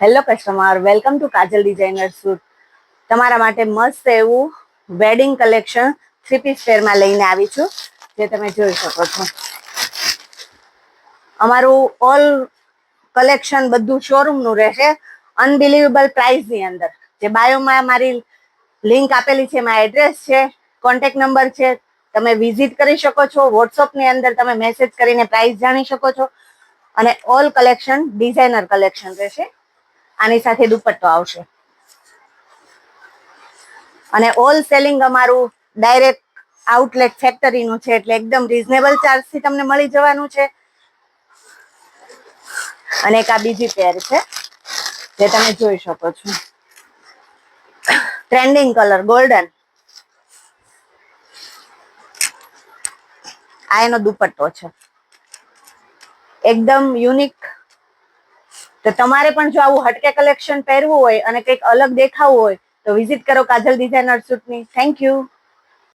Hello customer, welcome to Kajal designer suit. તમારા માટે મસ્ત એવું વેડિંગ કલેક્શન 3 પીસ પેરમાં લઈને આવી છું, જે તમે જોઈ શકો છો. અમારું ઓલ કલેક્શન બધું શોરૂમનું રહેશે, અનબિલીવેબલ પ્રાઇસની અંદર. જે બાયોમાં મારી લિંક આપેલી છે, મારા એડ્રેસ છે, કોન્ટેક્ટ નંબર છે, તમે વિઝિટ કરી શકો છો. વોટ્સઅપની અંદર તમે મેસેજ કરીને પ્રાઇસ જાણી શકો છો. અને ઓલ કલેક્શન ડિઝાઇનર કલેક્શન રહેશે. આની સાથે દુપટ્ટો આવશે. અને ઓલ સેલિંગ અમારું ડાયરેક્ટ આઉટલેટ ફેક્ટરીનું છે, એટલે એકદમ રીઝનેબલ ચાર્જથી તમને મળી જવાનું છે. અને એક આ બીજી પેર છે, જે તમે જોઈ શકો છો. Trending colour golden. આ એનો દુપટ્ટો છે, એકદમ યુનિક. તો તમારે પણ જો આવું હટકે કલેક્શન પહેરવું હોય અને કંઈક અલગ દેખાવું હોય તો વિઝિટ કરો કાજલ ડિઝાઇનર સૂટની. Thank you.